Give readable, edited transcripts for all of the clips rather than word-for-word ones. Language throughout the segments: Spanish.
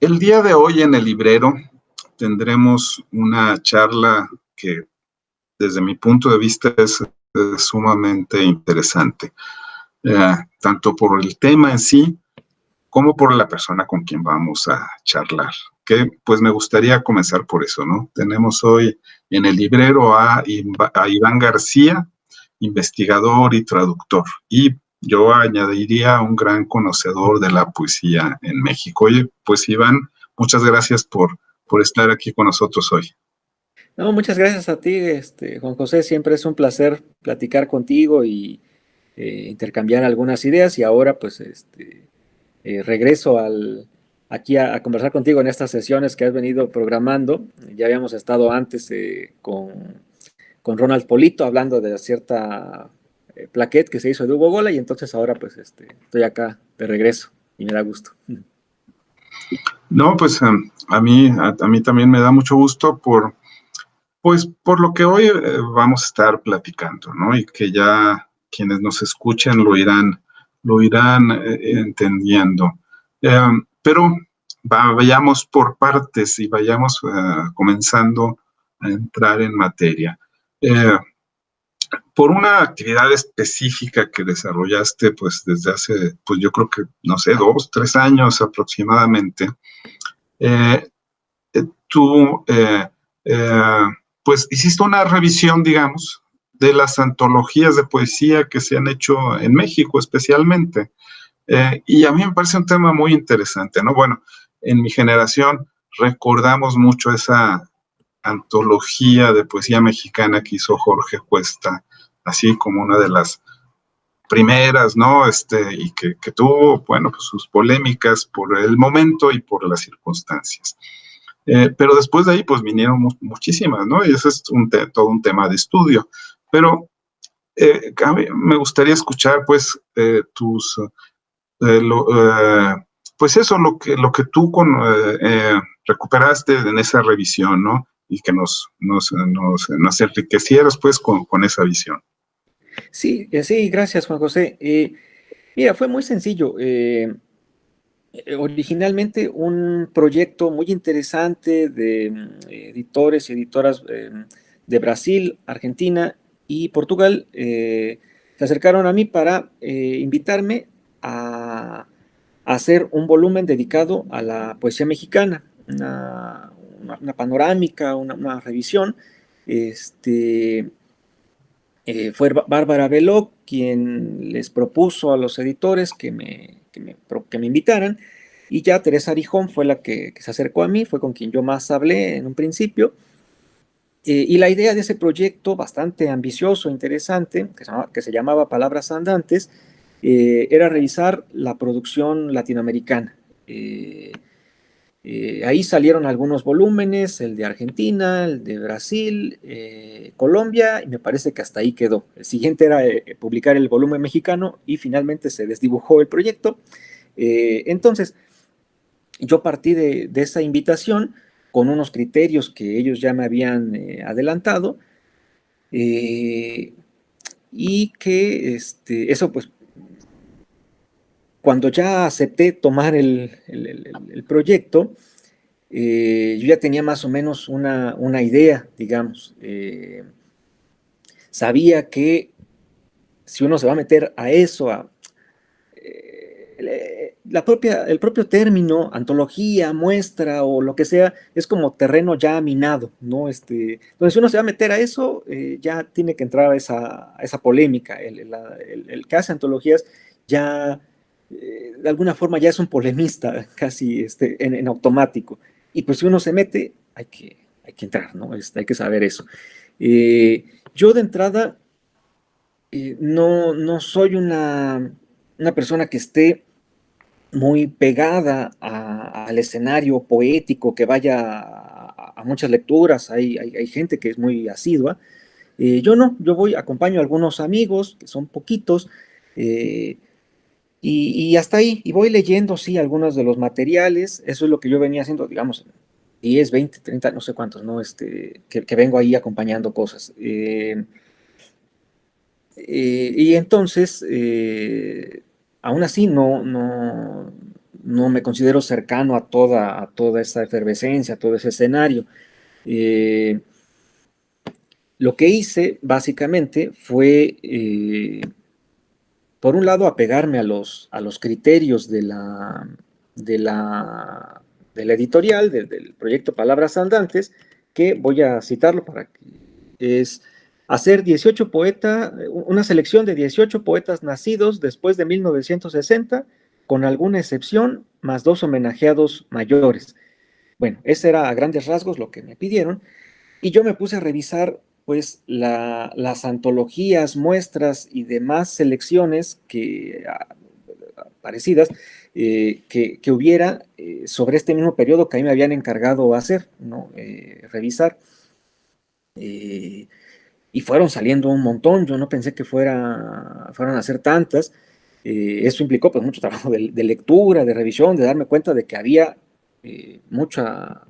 El día de hoy en el librero tendremos una charla que desde mi punto de vista es sumamente interesante, tanto por el tema en sí como por la persona con quien vamos a charlar. Que pues me gustaría comenzar por eso, ¿no? Tenemos hoy en el librero a Iván García, investigador y traductor, y yo añadiría un gran conocedor de la poesía en México. Oye, pues Iván, muchas gracias por estar aquí con nosotros hoy. No, muchas gracias a ti, Juan José. Siempre es un placer platicar contigo y intercambiar algunas ideas. Y ahora, pues, regreso aquí a conversar contigo en estas sesiones que has venido programando. Ya habíamos estado antes con Ronald Polito hablando de cierta plaquette que se hizo de Hugo Gola, y entonces ahora, pues, estoy acá de regreso y me da gusto. No, pues a mí también me da mucho gusto pues por lo que hoy vamos a estar platicando, ¿no? Y que ya quienes nos escuchen lo irán entendiendo. Eh, pero vayamos por partes y vayamos comenzando a entrar en materia. Eh, por una actividad específica que desarrollaste, pues desde hace, pues yo creo que, no sé, 2, 3 años aproximadamente, eh, tú eh, pues hiciste una revisión, digamos, de las antologías de poesía que se han hecho en México especialmente. Y a mí me parece un tema muy interesante, ¿no? Bueno, en mi generación recordamos mucho esa antología de poesía mexicana que hizo Jorge Cuesta, así como una de las primeras, ¿no? Y que tuvo, bueno, pues sus polémicas por el momento y por las circunstancias. Pero después de ahí, pues vinieron muchísimas, ¿no? Y ese es todo un tema de estudio. Pero a mí me gustaría escuchar, pues, lo, pues eso, lo que tú recuperaste en esa revisión, ¿no? Y que nos enriquecieras, pues, con esa visión. Sí, sí, gracias, Juan José. Mira, fue muy sencillo. Originalmente un proyecto muy interesante de editores y editoras de Brasil, Argentina y Portugal se acercaron a mí para invitarme a hacer un volumen dedicado a la poesía mexicana, una panorámica, una revisión. Este, Fue Bárbara Beló quien les propuso a los editores que me invitaran, y ya Teresa Arijón fue la que se acercó a mí, fue con quien yo más hablé en un principio. Y la idea de ese proyecto, bastante ambicioso, interesante, que se llamaba Palabras Andantes, era revisar la producción latinoamericana. Ahí salieron algunos volúmenes, el de Argentina, el de Brasil, Colombia, y me parece que hasta ahí quedó. El siguiente era publicar el volumen mexicano y finalmente se desdibujó el proyecto. Entonces, yo partí de esa invitación con unos criterios que ellos ya me habían adelantado, eh, y que eso pues cuando ya acepté tomar el proyecto, yo ya tenía más o menos una idea, digamos. Sabía que si uno se va a meter a eso, el propio término, antología, muestra o lo que sea, es como terreno ya minado, ¿no? Entonces, si uno se va a meter a eso, ya tiene que entrar a esa polémica. El que hace antologías ya, de alguna forma, ya es un polemista, casi en automático. Y pues si uno se mete, hay que entrar, ¿no? Hay que saber eso. Yo de entrada no soy una persona que esté muy pegada al escenario poético, que vaya a muchas lecturas. Hay gente que es muy asidua. Yo no, yo voy, acompaño a algunos amigos, que son poquitos, eh, y hasta ahí, y voy leyendo, sí, algunos de los materiales. Eso es lo que yo venía haciendo, digamos, 10, 20, 30, no sé cuántos, ¿no? Que vengo ahí acompañando cosas. Y entonces, aún así, no me considero cercano a toda esa efervescencia, a todo ese escenario. Eh, lo que hice básicamente fue, por un lado, apegarme a los criterios de la, de la editorial, del proyecto Palabras Andantes, que voy a citarlo para que es hacer 18 poetas, una selección de 18 poetas nacidos después de 1960, con alguna excepción, más dos homenajeados mayores. Bueno, ese era a grandes rasgos lo que me pidieron. Y yo me puse a revisar pues las antologías, muestras y demás selecciones parecidas que hubiera sobre este mismo periodo que a mí me habían encargado hacer, ¿no? Revisar. Eh, y fueron saliendo un montón, yo no pensé que fueran a ser tantas. Eso implicó pues mucho trabajo de lectura, de revisión, de darme cuenta de que había mucha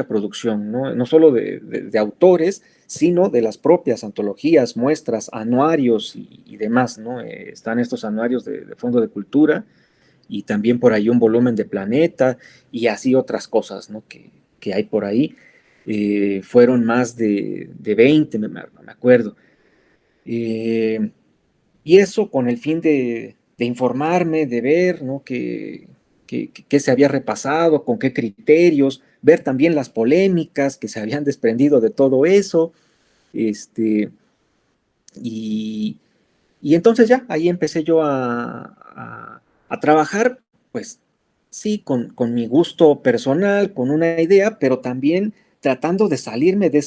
producción, ¿no? No solo de autores, sino de las propias antologías, muestras, anuarios y demás, ¿no? Están estos anuarios de Fondo de Cultura y también por ahí un volumen de Planeta y así otras cosas, ¿no? Que hay por ahí. Fueron más de 20, me acuerdo. Eh, y eso con el fin de informarme, de ver, ¿no? Qué se había repasado, con qué criterios, ver también las polémicas que se habían desprendido de todo eso. Este, y, y entonces ya, ahí empecé yo a trabajar, pues sí, con mi gusto personal, con una idea, pero también tratando de salirme de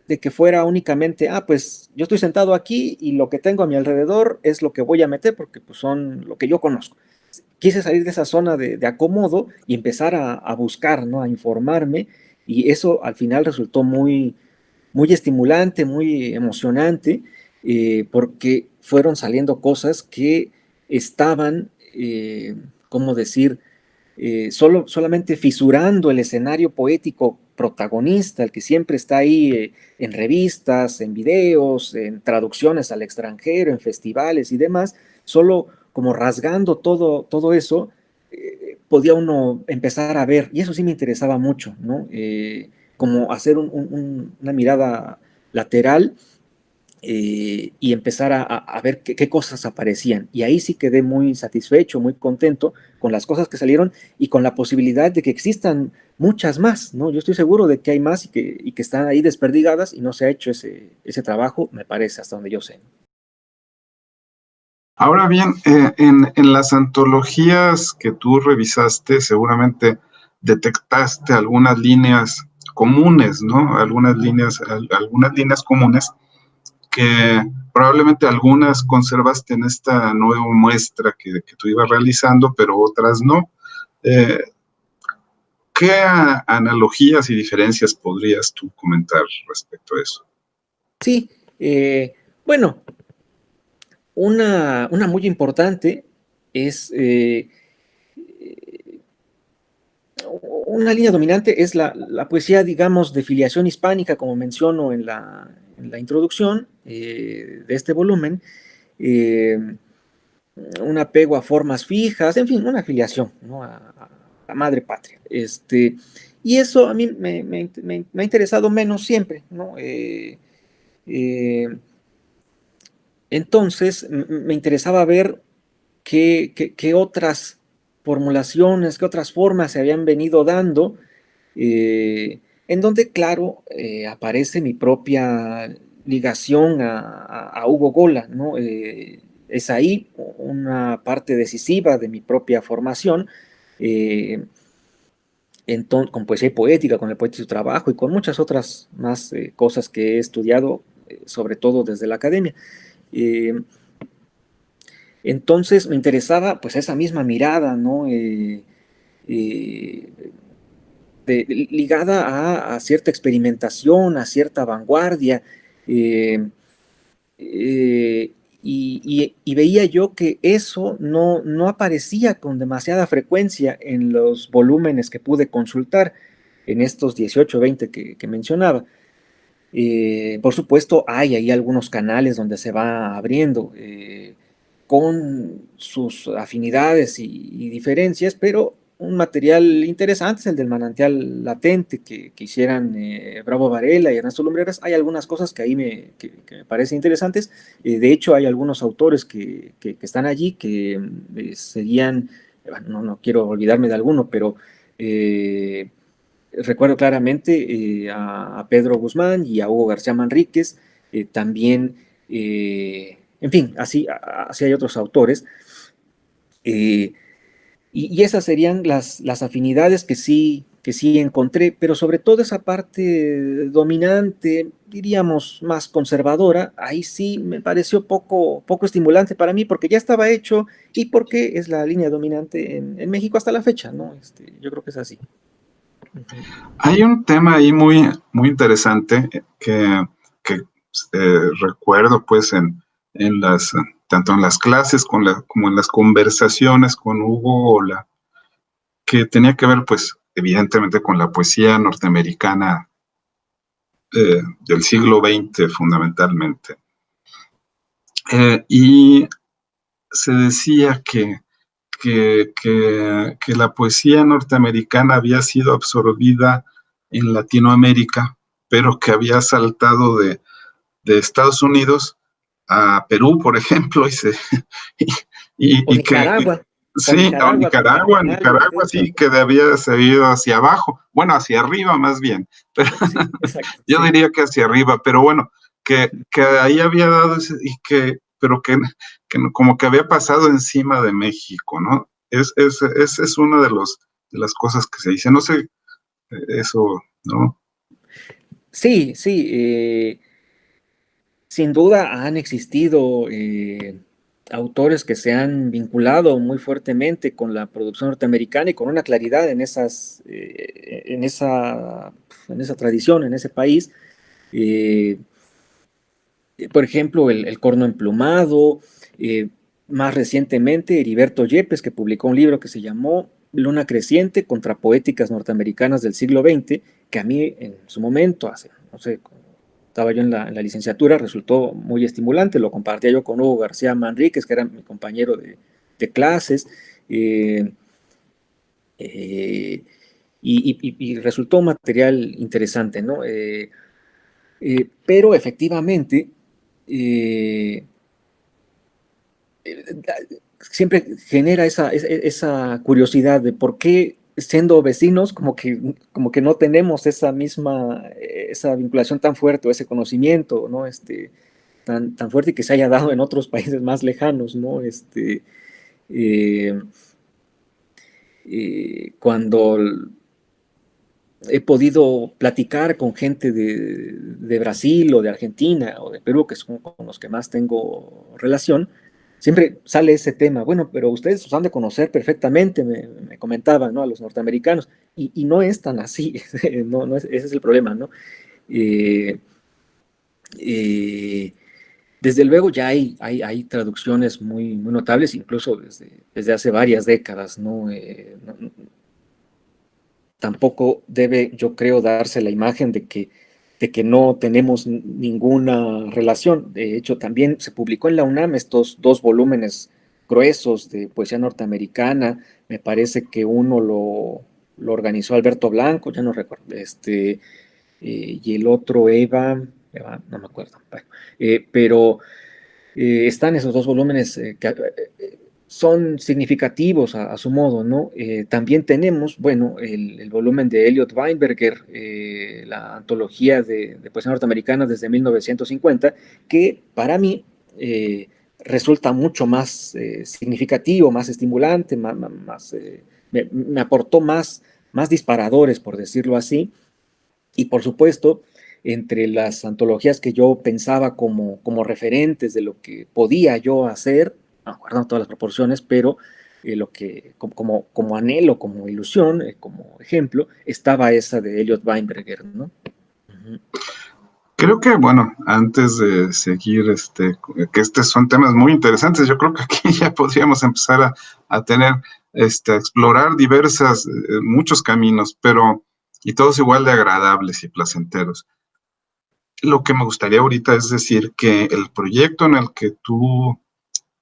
de que fuera únicamente, pues yo estoy sentado aquí y lo que tengo a mi alrededor es lo que voy a meter porque pues son lo que yo conozco. Quise salir de esa zona de acomodo y empezar a buscar, ¿no? A informarme y eso al final resultó muy estimulante, muy emocionante, porque fueron saliendo cosas que estaban, ¿cómo decir? Solamente fisurando el escenario poético protagonista, el que siempre está ahí en revistas, en videos, en traducciones al extranjero, en festivales y demás, solo como rasgando todo eso, podía uno empezar a ver, y eso sí me interesaba mucho, ¿no? Como hacer una mirada lateral y empezar a ver qué cosas aparecían. Y ahí sí quedé muy satisfecho, muy contento con las cosas que salieron y con la posibilidad de que existan muchas más, ¿no? Yo estoy seguro de que hay más y que están ahí desperdigadas y no se ha hecho ese trabajo, me parece, hasta donde yo sé. Ahora bien, en las antologías que tú revisaste, seguramente detectaste algunas líneas comunes, ¿no? Algunas líneas comunes que probablemente algunas conservaste en esta nueva muestra que tú ibas realizando, pero otras no. Eh, ¿Qué analogías y diferencias podrías tú comentar respecto a eso? Sí, bueno, una muy importante es una línea dominante es la poesía, digamos, de filiación hispánica, como menciono en la introducción de este volumen, eh, un apego a formas fijas, en fin, una filiación, ¿no? A madre patria. Y eso a mí me ha interesado menos siempre, ¿no? Entonces, me interesaba ver qué otras formulaciones, qué otras formas se habían venido dando, en donde, claro, aparece mi propia ligación a Hugo Gola, ¿no? Es ahí una parte decisiva de mi propia formación, eh, con poesía poética, con el poeta y su trabajo y con muchas otras más cosas que he estudiado, sobre todo desde la academia. Eh, entonces me interesaba pues esa misma mirada, ¿no? Eh, Ligada a cierta experimentación, a cierta vanguardia, eh, eh, y veía yo que eso no aparecía con demasiada frecuencia en los volúmenes que pude consultar en estos 18 o 20 que mencionaba. Por supuesto, hay ahí algunos canales donde se va abriendo. con sus afinidades y diferencias, pero un material interesante es el del manantial latente que hicieran Bravo Varela y Ernesto Lumbreras. Hay algunas cosas que ahí que me parecen interesantes. De hecho, hay algunos autores que están allí que serían, bueno, no quiero olvidarme de alguno, pero recuerdo claramente a Pedro Guzmán y a Hugo García Manríquez, también, en fin, así hay otros autores. Eh, y esas serían las afinidades que sí encontré, pero sobre todo esa parte dominante, diríamos más conservadora, ahí sí me pareció poco estimulante para mí, porque ya estaba hecho y porque es la línea dominante en México hasta la fecha, ¿no? Yo creo que es así. Ujú. Hay un tema ahí muy interesante que recuerdo pues tanto en las clases como en las conversaciones con Hugo Ola, que tenía que ver pues evidentemente con la poesía norteamericana del siglo XX fundamentalmente. Y se decía que la poesía norteamericana había sido absorbida en Latinoamérica, pero que había saltado de Estados Unidos a Perú, por ejemplo, y, O y que Nicaragua, o sí, o Nicaragua también en algo, de Nicaragua hecho. sí, que había seguido hacia abajo, bueno, hacia arriba más bien, pero Sí, exacto, yo sí. diría que hacia arriba, pero bueno, que ahí había dado pero que como que había pasado encima de México, ¿no? Es una de las cosas que se dice, no sé, eso, ¿no? Sí, sí, sin duda han existido autores que se han vinculado muy fuertemente con la producción norteamericana y con una claridad en esa tradición, en ese país. Eh, por ejemplo, el corno emplumado, eh, más recientemente Heriberto Yepes, que publicó un libro que se llamó Luna Creciente contra Poéticas Norteamericanas del siglo XX, que a mí en su momento, no sé, estaba yo en la licenciatura, resultó muy estimulante, lo compartía yo con Hugo García Manríquez, que era mi compañero de clases, eh, eh, y resultó un material interesante, ¿no? Pero efectivamente, eh, siempre genera esa curiosidad de por qué siendo vecinos como que no tenemos esa misma, esa vinculación tan fuerte o ese conocimiento, ¿no? Tan fuerte y que se haya dado en otros países más lejanos, ¿no? Eh, Cuando he podido platicar con gente de Brasil o de Argentina o de Perú, que son con los que más tengo relación, siempre sale ese tema. Bueno, pero ustedes los han de conocer perfectamente, me comentaban, ¿no? A los norteamericanos, y no es tan así, no ese es el problema, ¿no? Eh, eh, Desde luego ya hay traducciones muy notables, incluso desde hace varias décadas, ¿no? Tampoco debe, yo creo, darse la imagen de que no tenemos ninguna relación. De hecho, también se publicó en la UNAM estos dos volúmenes gruesos de poesía norteamericana. Me parece que uno lo organizó Alberto Blanco, ya no recuerdo, y el otro no me acuerdo. Bueno, pero están esos dos volúmenes que son significativos a su modo, ¿no? También tenemos, bueno, el volumen de Elliot Weinberger, la antología de poesía norteamericana desde 1950, que para mí resulta mucho más significativo, más estimulante, me aportó más disparadores, por decirlo así, y por supuesto, entre las antologías que yo pensaba como referentes de lo que podía yo hacer, no guardando todas las proporciones, pero lo que como anhelo, como ilusión, como ejemplo, estaba esa de Elliot Weinberger, ¿no? Ujú. Creo que, bueno, antes de seguir, que estos son temas muy interesantes, yo creo que aquí ya podríamos empezar a tener, a explorar muchos caminos, y todos igual de agradables y placenteros. Lo que me gustaría ahorita es decir que el proyecto en el que tú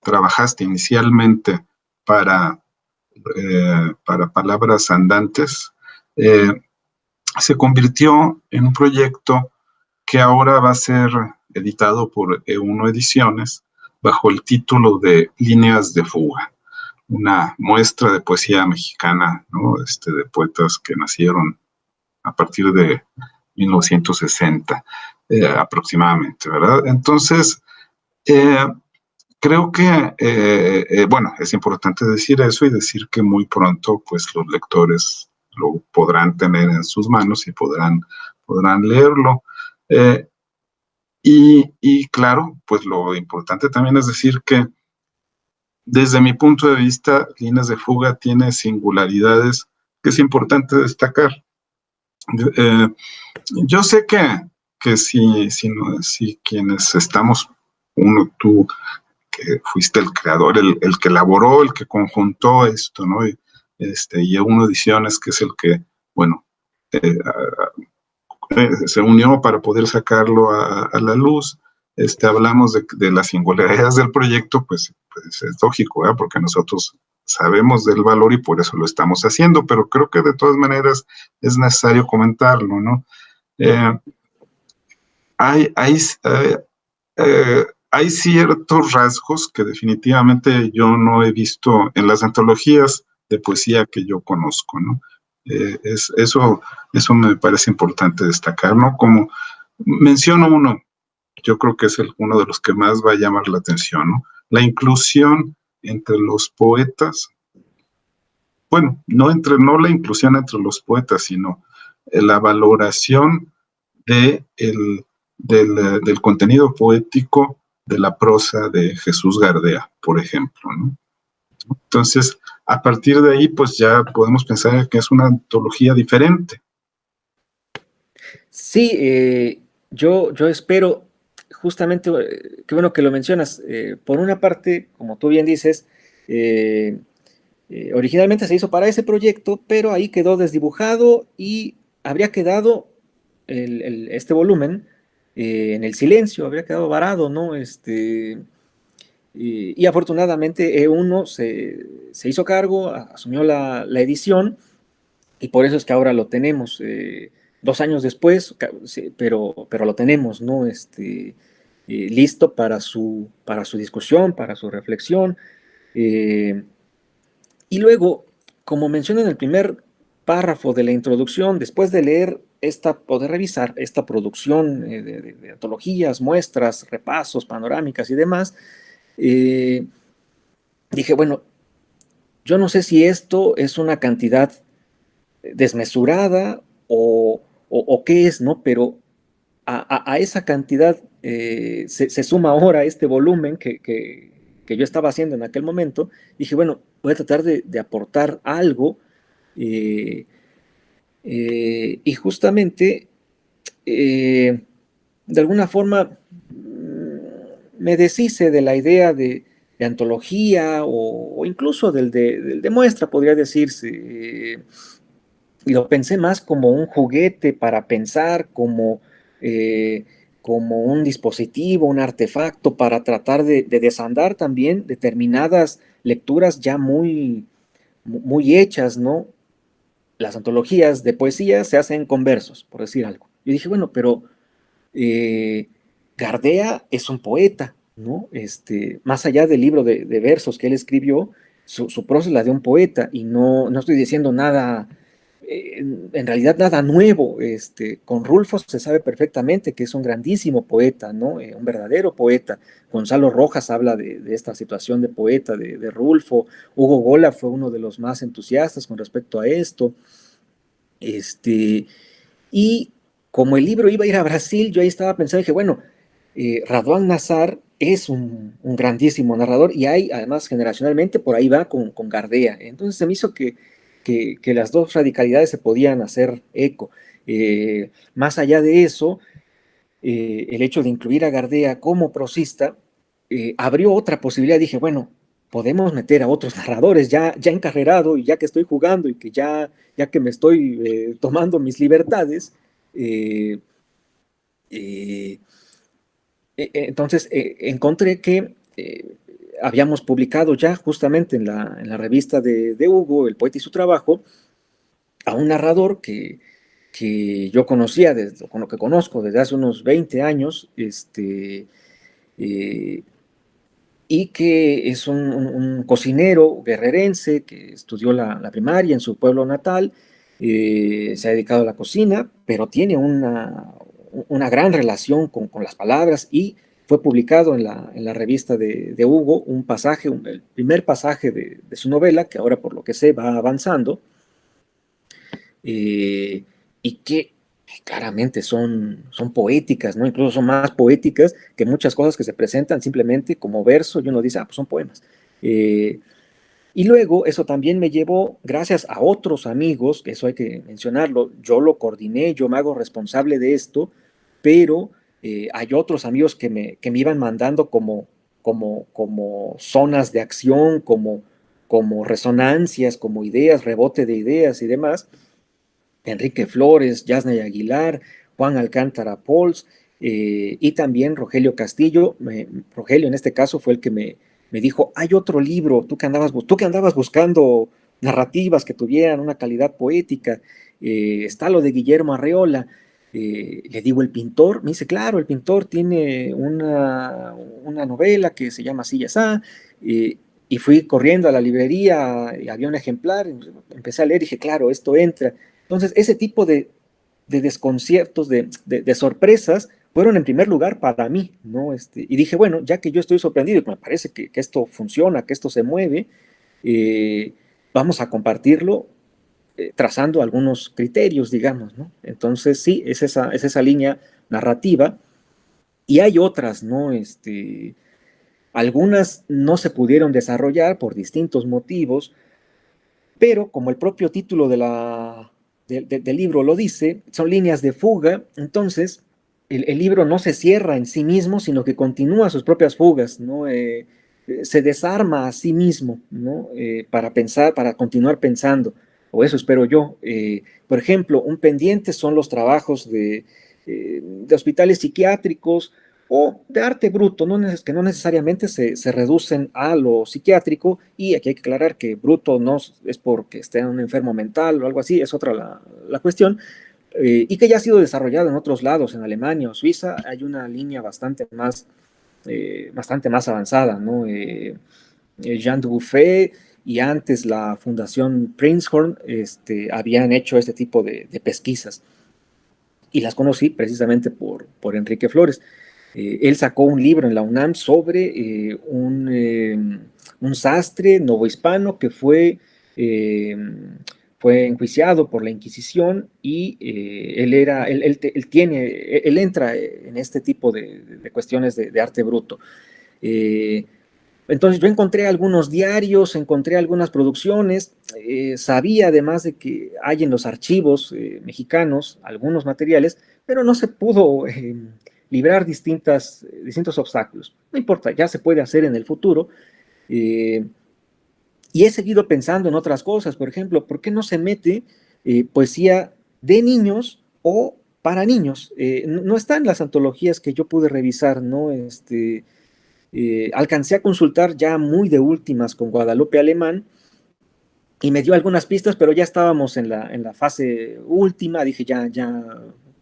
trabajaste inicialmente para, para Palabras Andantes, se convirtió en un proyecto que ahora va a ser editado por E1 Ediciones bajo el título de Líneas de Fuga, una muestra de poesía mexicana, ¿no? De poetas que nacieron a partir de 1960 aproximadamente, ¿verdad? Entonces, eh, creo que, bueno, es importante decir eso y decir que muy pronto, pues, los lectores lo podrán tener en sus manos y podrán leerlo. Eh, y claro, pues lo importante también es decir que desde mi punto de vista, Líneas de Fuga tiene singularidades que es importante destacar. Eh, yo sé que si quienes estamos, uno, tú, que fuiste el creador, el que elaboró, el que conjuntó esto, ¿no? Y Uno Ediciones, que es el que, bueno, eh, se unió para poder sacarlo a la luz. Hablamos de las singularidades del proyecto, pues es lógico, ¿eh? Porque nosotros sabemos del valor y por eso lo estamos haciendo, pero creo que de todas maneras es necesario comentarlo, ¿no? Eh, hay, hay, eh, hay ciertos rasgos que definitivamente yo no he visto en las antologías de poesía que yo conozco, ¿no? Eso me parece importante destacar, ¿no? Como menciono uno, yo creo que es uno de los que más va a llamar la atención, ¿no? La inclusión entre los poetas, bueno, no la inclusión entre los poetas, sino la valoración de del contenido poético de la prosa de Jesús Gardea, por ejemplo, ¿no? Entonces, a partir de ahí, pues ya podemos pensar que es una antología diferente. Sí, yo espero, justamente, qué bueno que lo mencionas. Por una parte, como tú bien dices, originalmente se hizo para ese proyecto, pero ahí quedó desdibujado y habría quedado este volumen en el silencio, habría quedado varado, ¿no? Y afortunadamente E1 se hizo cargo, asumió la edición y por eso es que ahora lo tenemos. 2 años después, sí, pero lo tenemos, ¿no? Listo para su discusión, para su reflexión. Eh, y luego, como mencioné en el primer párrafo de la introducción, después de leer poder revisar esta producción de antologías, muestras, repasos, panorámicas y demás, eh, dije, bueno, yo no sé si esto es una cantidad desmesurada o qué es, ¿no? Pero a esa cantidad se suma ahora este volumen que yo estaba haciendo en aquel momento. Dije, bueno, voy a tratar de aportar algo eh, y justamente de alguna forma me deshice de la idea de antología o incluso del de muestra, podría decirse. Y lo pensé más como un juguete para pensar, como un dispositivo, un artefacto para tratar de desandar también determinadas lecturas ya muy hechas, ¿no? Las antologías de poesía se hacen con versos, por decir algo. Yo dije, bueno, pero eh, Gardea es un poeta, ¿no? Más allá del libro de versos que él escribió, su prosa es la de un poeta y no estoy diciendo nada, en realidad nada nuevo. Con Rulfo se sabe perfectamente que es un grandísimo poeta, ¿no? Un verdadero poeta. Gonzalo Rojas habla de esta situación de poeta de Rulfo. Hugo Gola fue uno de los más entusiastas con respecto a esto. Y como el libro iba a ir a Brasil, yo ahí estaba pensando, dije, bueno, Raduan Nazar es un grandísimo narrador y hay, además, generacionalmente, por ahí va con Gardea. Entonces se me hizo que las dos radicalidades se podían hacer eco. Más allá de eso, el hecho de incluir a Gardea como prosista abrió otra posibilidad. Dije, bueno, podemos meter a otros narradores ya encarrerado y ya que estoy jugando y que ya que me estoy tomando mis libertades. eh, eh, entonces encontré que habíamos publicado ya justamente en la revista de Hugo, El poeta y su trabajo, a un narrador que yo conocía, con lo que conozco desde hace unos 20 años, eh, y que es un cocinero guerrerense que estudió la primaria en su pueblo natal, se ha dedicado a la cocina, pero tiene una gran relación con las palabras, y fue publicado en la revista de Hugo un pasaje, el primer pasaje de su novela, que ahora por lo que sé va avanzando, eh, y que claramente son poéticas, ¿no? Incluso son más poéticas que muchas cosas que se presentan simplemente como verso, y uno dice, ah, pues son poemas. Eh, y luego eso también me llevó, gracias a otros amigos, que eso hay que mencionarlo, yo lo coordiné, yo me hago responsable de esto, pero hay otros amigos que me iban mandando como zonas de acción, como resonancias, como ideas, rebote de ideas y demás. Enrique Flores, Yasnaya Aguilar, Juan Alcántara Pols, y también Rogelio Castillo. Rogelio en este caso fue el que me dijo, hay otro libro, tú que andabas buscando narrativas que tuvieran una calidad poética, está lo de Guillermo Arreola. Le digo, el pintor, me dice, claro, el pintor tiene una novela que se llama Así y Asá, y fui corriendo a la librería, y había un ejemplar, empecé a leer y dije, claro, esto entra. Entonces, ese tipo de desconciertos, de sorpresas, fueron en primer lugar para mí, ¿no? Y dije, bueno, ya que yo estoy sorprendido y que me parece que esto funciona, que esto se mueve, eh, vamos a compartirlo, trazando algunos criterios, digamos, ¿no? Entonces, sí, es esa línea narrativa, y hay otras, ¿no? Algunas no se pudieron desarrollar por distintos motivos, pero como el propio título del libro lo dice, son líneas de fuga. Entonces el libro no se cierra en sí mismo, sino que continúa sus propias fugas, ¿no? Se desarma a sí mismo, ¿no? Para pensar, para continuar pensando, o eso espero yo. Por ejemplo, un pendiente son los trabajos de hospitales psiquiátricos o de arte bruto, que no necesariamente se reducen a lo psiquiátrico, y aquí hay que aclarar que bruto no es porque esté un enfermo mental o algo así, es otra la cuestión, y que ya ha sido desarrollado en otros lados, en Alemania o Suiza, hay una línea bastante más avanzada, ¿no? Jean Dubuffet y antes la Fundación Prinzhorn habían hecho este tipo de pesquisas, y las conocí precisamente por Enrique Flores. Él sacó un libro en la UNAM sobre un sastre novohispano que eh, fue enjuiciado por la Inquisición, y él entra en este tipo de cuestiones de arte bruto. Eh, entonces yo encontré algunos diarios, encontré algunas producciones, sabía además de que hay en los archivos mexicanos algunos materiales, pero no se pudo librar distintos obstáculos. No importa, ya se puede hacer en el futuro. eh, y he seguido pensando en otras cosas. Por ejemplo, ¿por qué no se mete poesía de niños o para niños? No están las antologías que yo pude revisar, ¿no? Alcancé a consultar ya muy de últimas con Guadalupe Alemán, y me dio algunas pistas, pero ya estábamos en la fase última. Dije, ya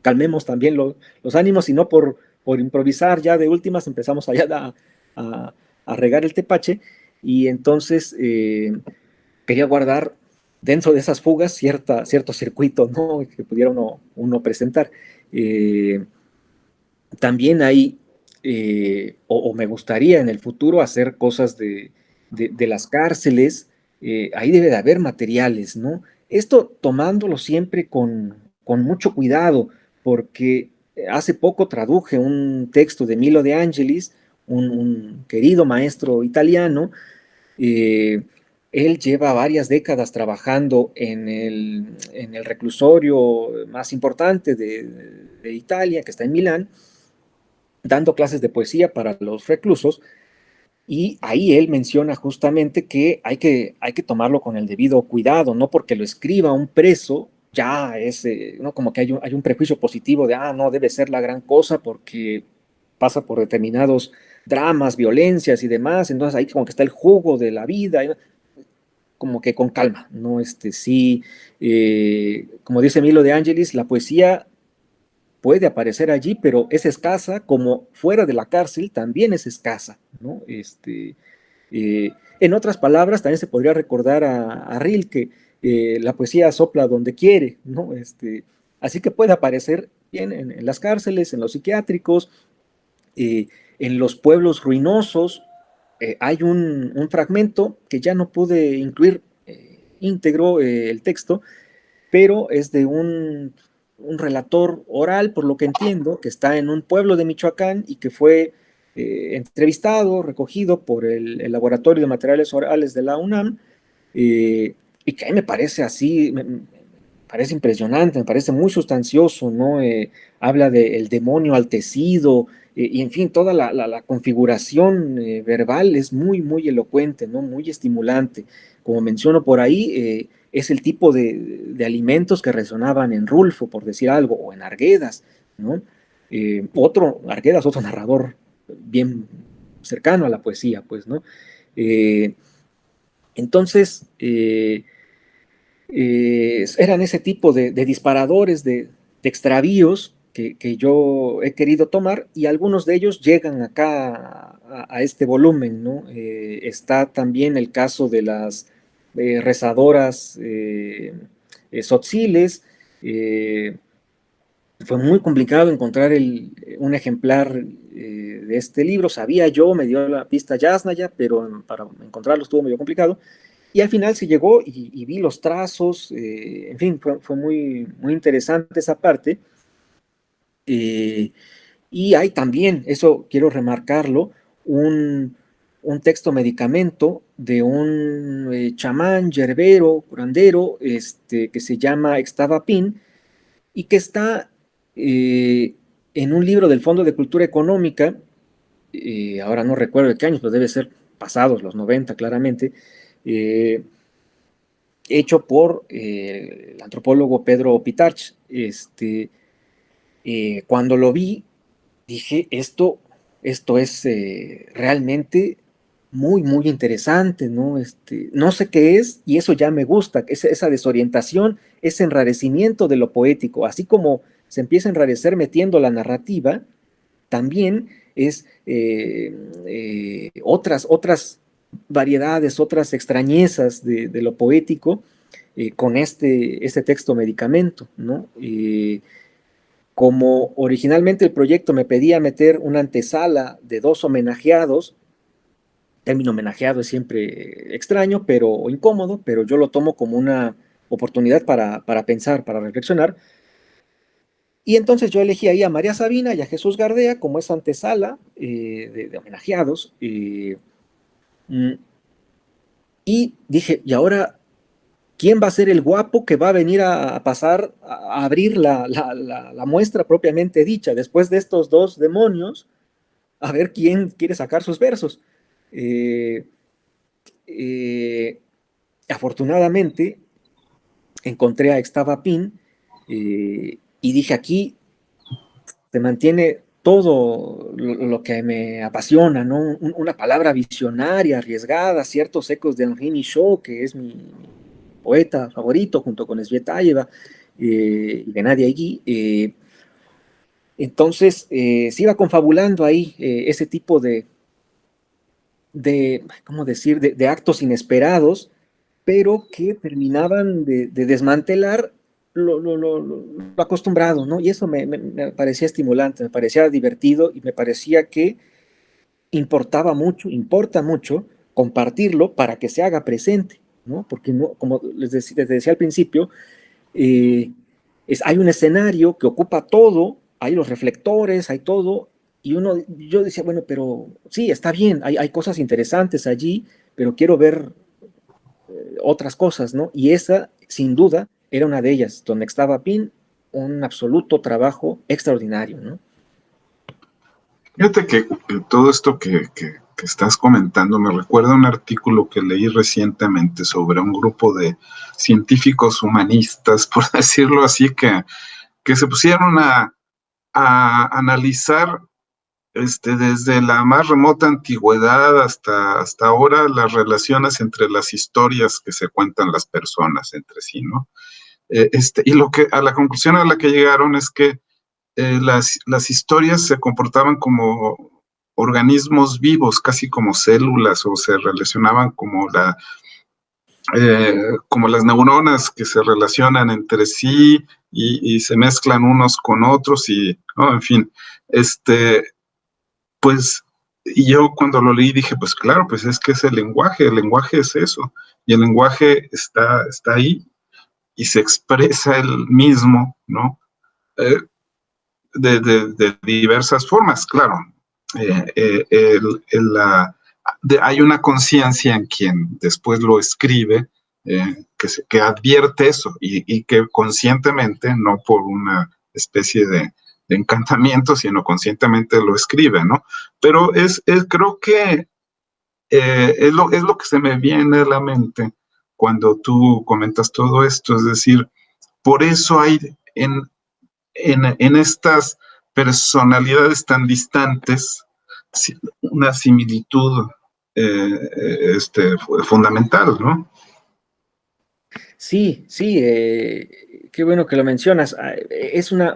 calmemos también los ánimos, y no por improvisar ya de últimas empezamos allá a regar el tepache. Y entonces quería guardar dentro de esas fugas cierto circuito, ¿no? Que pudiera uno presentar. Eh, También hay, o me gustaría en el futuro hacer cosas de las cárceles. Ahí debe de haber materiales, ¿no? Esto tomándolo siempre con mucho cuidado, porque hace poco traduje un texto de Milo De Angelis, un querido maestro italiano. eh, Él lleva varias décadas trabajando en el reclusorio más importante de Italia, que está en Milán, dando clases de poesía para los reclusos, y ahí él menciona justamente que hay que tomarlo con el debido cuidado, no porque lo escriba un preso, ya es, ¿no? Como que hay un prejuicio positivo de, no, debe ser la gran cosa porque pasa por determinados dramas, violencias y demás, entonces ahí como que está el jugo de la vida, como que con calma, ¿no? Sí, como dice Milo de Angelis, la poesía puede aparecer allí, pero es escasa, como fuera de la cárcel también es escasa, ¿no? En otras palabras, también se podría recordar a Rilke, la poesía sopla donde quiere, ¿no? Así que puede aparecer bien en las cárceles, en los psiquiátricos, eh, en los pueblos ruinosos. Hay un fragmento que ya no pude incluir íntegro el texto, pero es de un relator oral, por lo que entiendo, que está en un pueblo de Michoacán y que fue entrevistado, recogido por el Laboratorio de Materiales Orales de la UNAM, y que a mí me parece así, me parece impresionante, me parece muy sustancioso, ¿no? Habla del demonio altecido, y en fin, toda la configuración verbal es muy, muy elocuente, ¿no? Muy estimulante. Como menciono por ahí, es el tipo de alimentos que resonaban en Rulfo, por decir algo, o en Arguedas, ¿no? Arguedas, otro narrador bien cercano a la poesía, pues, ¿no? Eh, entonces, eran ese tipo de disparadores, de extravíos que yo he querido tomar, y algunos de ellos llegan acá a este volumen, ¿no? Está también el caso de las rezadoras tzotziles. eh, Fue muy complicado encontrar un ejemplar de este libro. Sabía yo, me dio la pista Yasnaya, pero para encontrarlo estuvo medio complicado. Y al final se llegó y vi los trazos, en fin, fue muy, muy interesante esa parte. Eh, y hay también, eso quiero remarcarlo, un, un texto medicamento de un chamán, yerbero, curandero, que se llama Extavapin, y que está en un libro del Fondo de Cultura Económica. Ahora no recuerdo de qué años, pero debe ser pasados los 90 claramente, eh, hecho por el antropólogo Pedro Pitarch. Cuando lo vi, dije, esto es realmente muy, muy interesante, ¿no? No sé qué es, y eso ya me gusta, esa desorientación, ese enrarecimiento de lo poético, así como se empieza a enrarecer metiendo la narrativa, también es otras variedades, otras extrañezas de lo poético con este texto medicamento, ¿no? Como originalmente el proyecto me pedía meter una antesala de dos homenajeados, el término homenajeado es siempre extraño, o incómodo, pero yo lo tomo como una oportunidad para pensar, para reflexionar. Y entonces yo elegí ahí a María Sabina y a Jesús Gardea como esa antesala de homenajeados. Mm, y dije, ¿y ahora quién va a ser el guapo que va a venir a pasar a abrir la muestra propiamente dicha después de estos dos demonios? A ver quién quiere sacar sus versos. Eh, eh, Afortunadamente encontré a Extava Pin y dije aquí se mantiene todo lo que me apasiona, ¿no? Una palabra visionaria, arriesgada, ciertos ecos de Henri Michaud, que es mi poeta favorito, junto con Svetaeva y Gennady Aigui. Entonces, se iba confabulando ahí ese tipo ¿cómo decir?, de actos inesperados, pero que terminaban de desmantelar lo acostumbrado, ¿no? Y eso me parecía estimulante, me parecía divertido y me parecía que importa mucho compartirlo para que se haga presente, ¿no? Porque, no, como les decía al principio, eh, hay un escenario que ocupa todo, hay los reflectores, hay todo, y yo decía, bueno, pero sí, está bien, hay cosas interesantes allí, pero quiero ver otras cosas, ¿no? Y esa, sin duda, era una de ellas, donde estaba Pin, un absoluto trabajo extraordinario, ¿no? Fíjate que todo esto que estás comentando me recuerda a un artículo que leí recientemente sobre un grupo de científicos humanistas, por decirlo así, que se pusieron a analizar desde la más remota antigüedad hasta ahora, las relaciones entre las historias que se cuentan las personas entre sí, ¿no? Y a la conclusión a la que llegaron es que las historias se comportaban como organismos vivos, casi como células, o se relacionaban como las neuronas que se relacionan entre sí y se mezclan unos con otros y, ¿no? En fin, pues, y yo cuando lo leí dije, pues claro, pues es que es el lenguaje es eso, y el lenguaje está ahí y se expresa el mismo, ¿no? Eh, de diversas formas, claro. Hay una conciencia en quien después lo escribe, que advierte eso y que conscientemente, no por una especie de encantamiento, sino conscientemente lo escribe, ¿no? Pero creo que es lo que se me viene a la mente cuando tú comentas todo esto, es decir, por eso hay en estas personalidades tan distantes una similitud fundamental, ¿no? Sí, sí, qué bueno que lo mencionas. Es una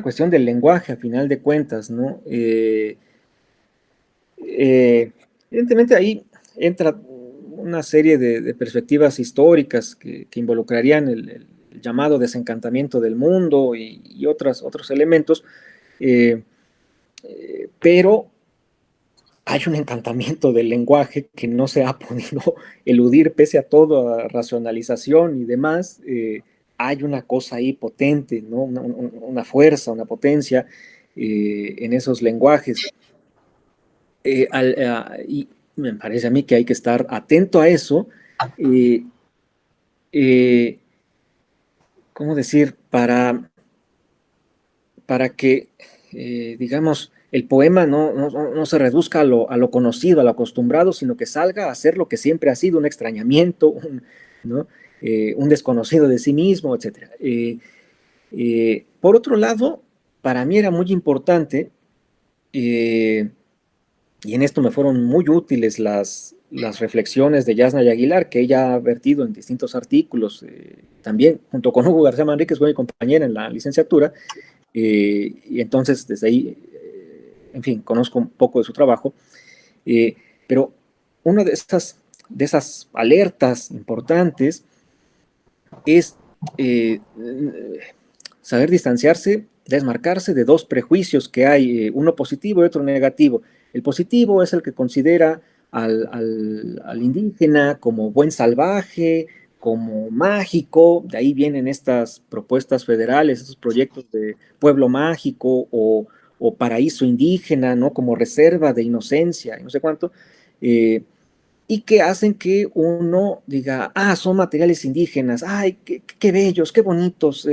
cuestión del lenguaje, a final de cuentas, ¿no? Evidentemente ahí entra una serie de perspectivas históricas que involucrarían el llamado desencantamiento del mundo y otros elementos, eh, pero hay un encantamiento del lenguaje que no se ha podido eludir pese a toda racionalización y demás. Hay una cosa ahí potente, ¿no? Una fuerza, una potencia en esos lenguajes. Y me parece a mí que hay que estar atento a eso. eh, eh, ¿Cómo decir? Para que, digamos, el poema no se reduzca a lo conocido, a lo acostumbrado, sino que salga a ser lo que siempre ha sido, un extrañamiento, ¿no? Un desconocido de sí mismo, etc. Por otro lado, para mí era muy importante, eh, y en esto me fueron muy útiles las reflexiones de Yasna y Aguilar, que ella ha vertido en distintos artículos, también junto con Hugo García Manríquez, fue mi compañera en la licenciatura, y entonces desde ahí, en fin, conozco un poco de su trabajo, eh, pero una de esas alertas importantes es saber distanciarse, desmarcarse de dos prejuicios que hay, uno positivo y otro negativo. El positivo es el que considera al indígena como buen salvaje, como mágico, de ahí vienen estas propuestas federales, estos proyectos de pueblo mágico o paraíso indígena, ¿no? Como reserva de inocencia, y no sé cuánto. Y que hacen que uno diga, ah, son materiales indígenas, ay, qué bellos, qué bonitos.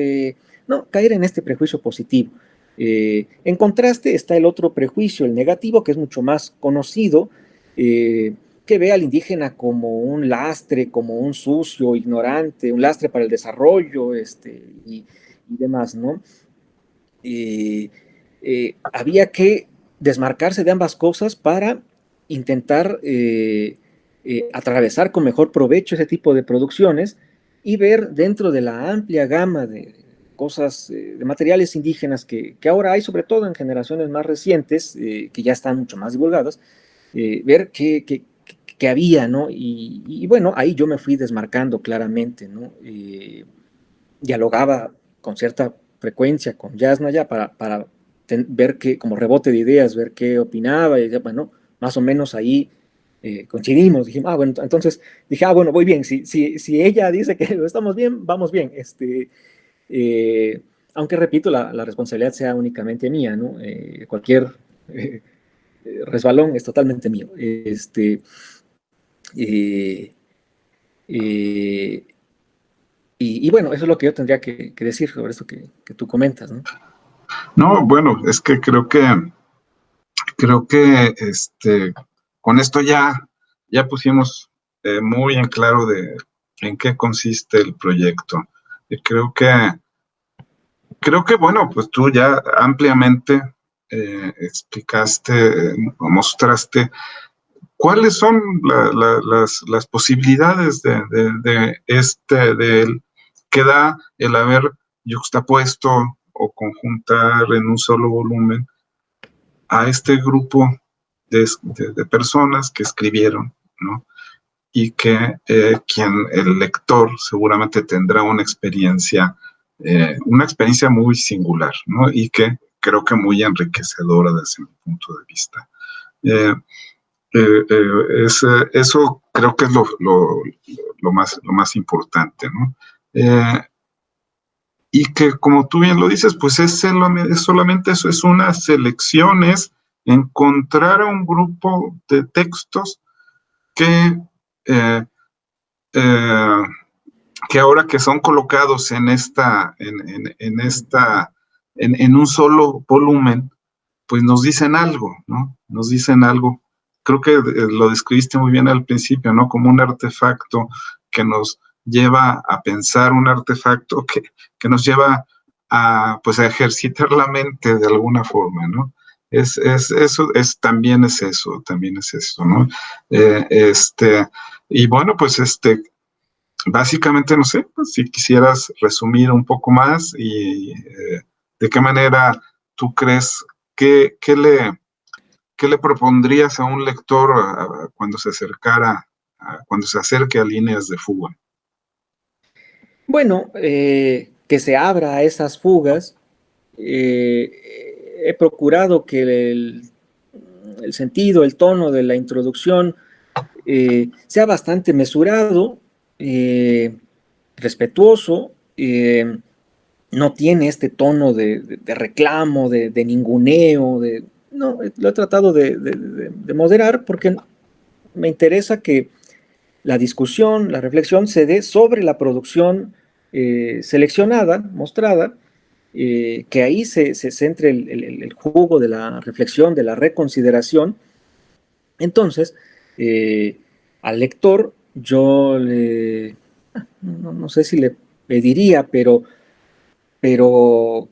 No, caer en este prejuicio positivo. En contraste está el otro prejuicio, el negativo, que es mucho más conocido, que ve al indígena como un lastre, como un sucio, ignorante, un lastre para el desarrollo y demás, ¿no? Eh, Había que desmarcarse de ambas cosas para intentar atravesar con mejor provecho ese tipo de producciones y ver dentro de la amplia gama de cosas, de materiales indígenas que ahora hay, sobre todo en generaciones más recientes, que ya están mucho más divulgadas, ver qué había, ¿no? Y bueno, ahí yo me fui desmarcando claramente, ¿no? Dialogaba con cierta frecuencia con Yasnaya para ver qué, como rebote de ideas, ver qué opinaba, y bueno, más o menos ahí coincidimos, dijimos, ah, bueno, entonces dije, ah, bueno, voy bien, si ella dice que estamos bien, vamos bien, eh, aunque repito, la responsabilidad sea únicamente mía, ¿no? Cualquier eh, resbalón es totalmente mío. Eh, eh, y bueno, eso es lo que yo tendría que decir sobre esto que tú comentas, ¿no? No, bueno, es que creo que con esto ya pusimos muy en claro de en qué consiste el proyecto. Y creo que, bueno, pues tú ya ampliamente explicaste, mostraste cuáles son las posibilidades que da el haber yuxtapuesto o conjuntar en un solo volumen a este grupo de personas que escribieron, ¿no? Y que el lector seguramente tendrá una experiencia muy singular, ¿no? Y que creo que muy enriquecedora desde mi punto de vista. Eso creo que es lo más importante, ¿no? Y que, como tú bien lo dices, pues es solamente eso, es una selección, es encontrar a un grupo de textos que ahora que son colocados en un solo volumen, pues nos dicen algo, ¿no? Nos dicen algo. Creo que lo describiste muy bien al principio, ¿no? Como un artefacto que nos lleva a pensar, un artefacto que nos lleva pues a ejercitar la mente de alguna forma, ¿no? También es eso, ¿no? Y bueno, pues básicamente, no sé, pues, si quisieras resumir un poco más y de qué manera tú crees qué le propondrías a un lector cuando se acerque a Líneas de Fuga. Bueno, que se abra a esas fugas. He procurado que el sentido, el tono de la introducción sea bastante mesurado, respetuoso, no tiene este tono de reclamo, de ninguneo, no, lo he tratado de moderar porque me interesa que la discusión, la reflexión se dé sobre la producción seleccionada, mostrada, que ahí se centre el jugo de la reflexión, de la reconsideración. Entonces, al lector yo no sé si le pediría, pero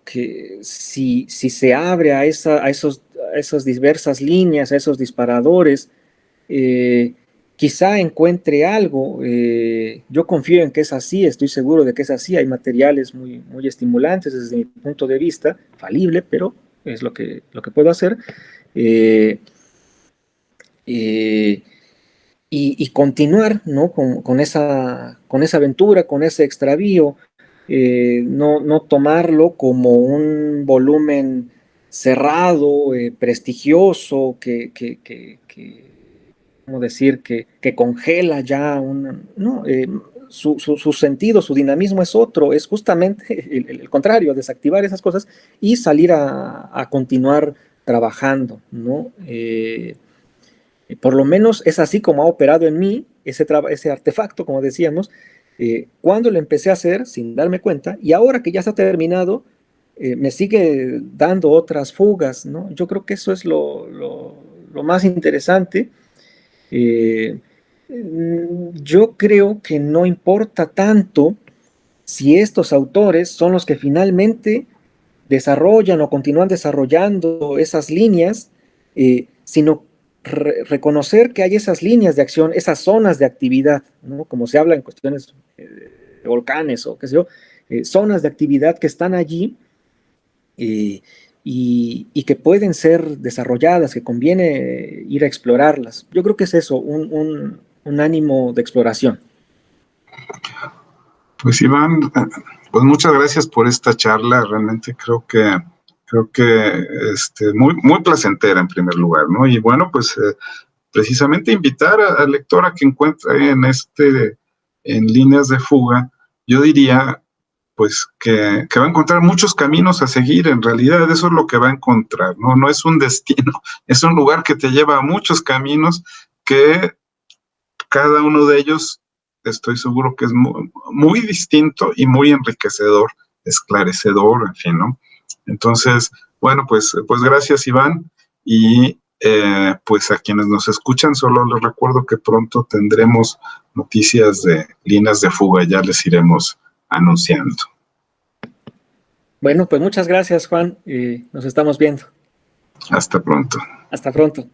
que si se abre a esas diversas líneas, a esos disparadores, quizá encuentre algo. Yo confío en que es así, estoy seguro de que es así. Hay materiales muy estimulantes desde mi punto de vista, falible, pero es lo que puedo hacer. Y continuar, ¿no? con esa aventura, con ese extravío, no tomarlo como un volumen cerrado, prestigioso, ¿cómo decir? Que congela ya no, su sentido, su dinamismo es otro, es justamente el contrario, desactivar esas cosas y salir a continuar trabajando, ¿no? Por lo menos es así como ha operado en mí ese artefacto, como decíamos, cuando lo empecé a hacer sin darme cuenta, y ahora que ya está terminado, me sigue dando otras fugas, ¿no? Yo creo que eso es lo más interesante. Yo creo que no importa tanto si estos autores son los que finalmente desarrollan o continúan desarrollando esas líneas, sino reconocer que hay esas líneas de acción, esas zonas de actividad, ¿no? Como se habla en cuestiones de volcanes o qué sé yo, zonas de actividad que están allí y que pueden ser desarrolladas, que conviene ir a explorarlas. Yo creo que es eso, un ánimo de exploración. Pues Iván, pues muchas gracias por esta charla. Realmente creo que muy placentera en primer lugar, ¿no? Y bueno, pues precisamente invitar al lector a que encuentre en Líneas de Fuga, yo diría pues que va a encontrar muchos caminos a seguir. En realidad eso es lo que va a encontrar, ¿no? No es un destino, es un lugar que te lleva a muchos caminos que cada uno de ellos estoy seguro que es muy distinto y muy enriquecedor, esclarecedor, en fin, ¿no? Entonces, bueno, pues gracias, Iván, y pues a quienes nos escuchan, solo les recuerdo que pronto tendremos noticias de Líneas de Fuga, ya les iremos anunciando. Bueno, pues muchas gracias, Juan, nos estamos viendo. Hasta pronto. Hasta pronto.